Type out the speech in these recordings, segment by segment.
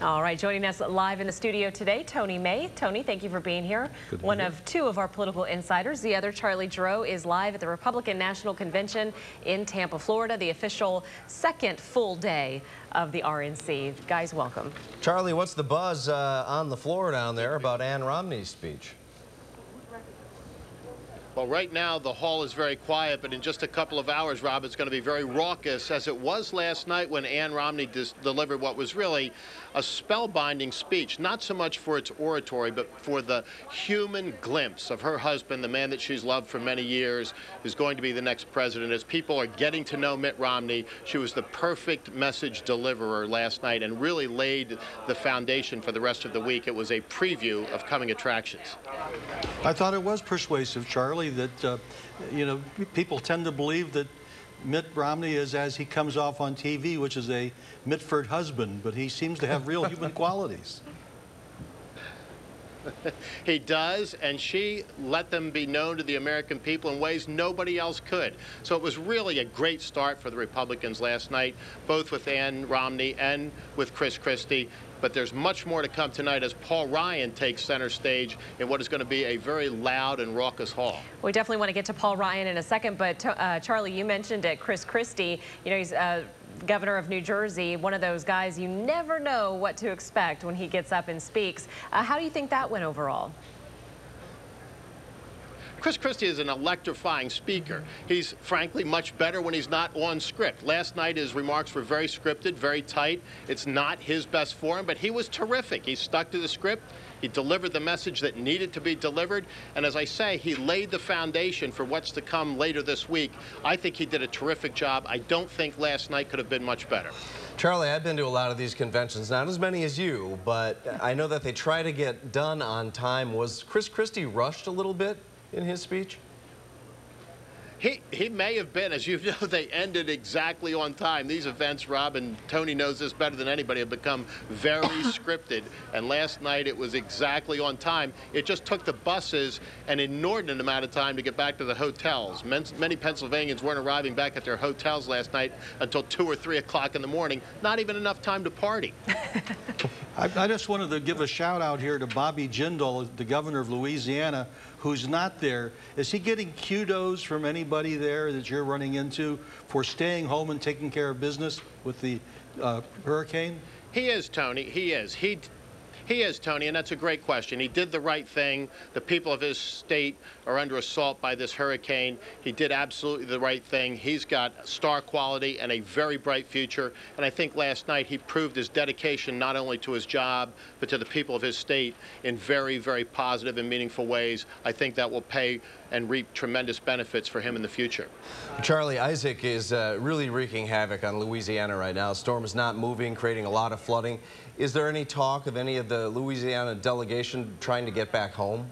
All right, joining us live in the studio today, Tony May. Tony, thank you for being here. One of two of our political insiders. The other, Charlie Giroux, is live at the Republican National Convention in Tampa, Florida, the official second full day of the RNC. Guys, welcome. Charlie, what's the buzz on the floor down there about Ann Romney's speech? Well, right now, the hall is very quiet, but in just a couple of hours, Rob, it's going to be very raucous, as it was last night when Ann Romney delivered what was really a spellbinding speech, not so much for its oratory, but for the human glimpse of her husband, the man that she's loved for many years, who's going to be the next president. As people are getting to know Mitt Romney, she was the perfect message deliverer last night and really laid the foundation for the rest of the week. It was a preview of coming attractions. I thought it was persuasive, Charlie, that, you know, people tend to believe that Mitt Romney is as he comes off on TV, which is a Mitford husband, but he seems to have real human qualities. He does, and she let them be known to the American people in ways nobody else could. So it was really a great start for the Republicans last night, both with Ann Romney and with Chris Christie. But there's much more to come tonight as Paul Ryan takes center stage in what is going to be a very loud and raucous hall. We definitely want to get to Paul Ryan in a second, but Charlie, you mentioned it, Chris Christie. You know, he's governor of New Jersey, one of those guys you never know what to expect when he gets up and speaks. How do you think that went overall? Chris Christie is an electrifying speaker. He's frankly much better when he's not on script. Last night his remarks were very scripted, very tight. It's not his best form, but he was terrific. He stuck to the script. He delivered the message that needed to be delivered. And as I say, he laid the foundation for what's to come later this week. I think he did a terrific job. I don't think last night could have been much better. Charlie, I've been to a lot of these conventions, not as many as you, but I know that they try to get done on time. Was Chris Christie rushed a little bit in his speech? He may have been. As you know, they ended exactly on time. These events, Rob, and Tony knows this better than anybody, have become very scripted. And last night it was exactly on time. It just took the buses an inordinate amount of time to get back to the hotels. Many Pennsylvanians weren't arriving back at their hotels last night until 2 or 3 o'clock in the morning. Not even enough time to party. I just wanted to give a shout out here to Bobby Jindal, the governor of Louisiana, who's not there. Is he getting kudos from anybody there that you're running into for staying home and taking care of business with the hurricane? He is, Tony. He is. He is, Tony, and that's a great question. He did the right thing. The people of his state are under assault by this hurricane. He did absolutely the right thing. He's got star quality and a very bright future. And I think last night he proved his dedication not only to his job, but to the people of his state in very, very positive and meaningful ways. I think that will pay and reap tremendous benefits for him in the future. Charlie, Isaac is really wreaking havoc on Louisiana right now. Storm is not moving, creating a lot of flooding. Is there any talk of any of the Louisiana delegation trying to get back home?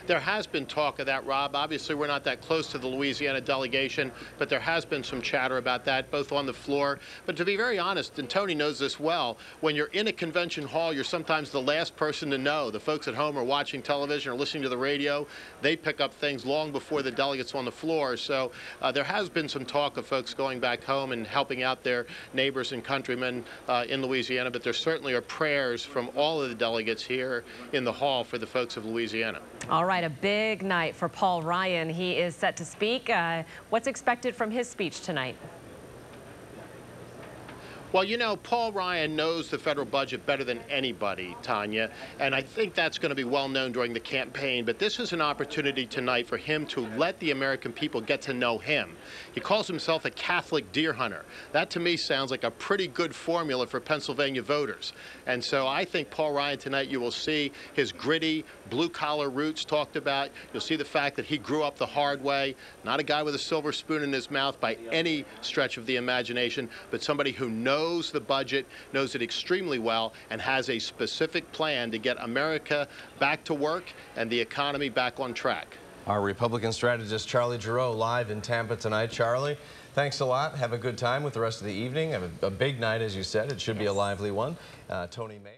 There has been talk of that, Rob. Obviously, we're not that close to the Louisiana delegation, but there has been some chatter about that, both on the floor. But to be very honest, and Tony knows this well, when you're in a convention hall, you're sometimes the last person to know. The folks at home are watching television or listening to the radio. They pick up things long before the delegates on the floor. So there has been some talk of folks going back home and helping out their neighbors and countrymen in Louisiana, but there certainly are prayers from all of the delegates here in the hall for the folks of Louisiana. All right, a big night for Paul Ryan. He is set to speak. What's expected from his speech tonight? Well, you know, Paul Ryan knows the federal budget better than anybody, Tanya, and I think that's going to be well known during the campaign. But this is an opportunity tonight for him to let the American people get to know him. He calls himself a Catholic deer hunter. That, to me, sounds like a pretty good formula for Pennsylvania voters. And so I think Paul Ryan tonight, you will see his gritty, blue-collar roots talked about. You'll see the fact that he grew up the hard way, not a guy with a silver spoon in his mouth by any stretch of the imagination, but somebody who knows the budget, knows it extremely well, and has a specific plan to get America back to work and the economy back on track. Our Republican strategist Charlie Giroux live in Tampa tonight. Charlie, thanks a lot. Have a good time with the rest of the evening. Have a big night, as you said. It should be a lively one. Tony May.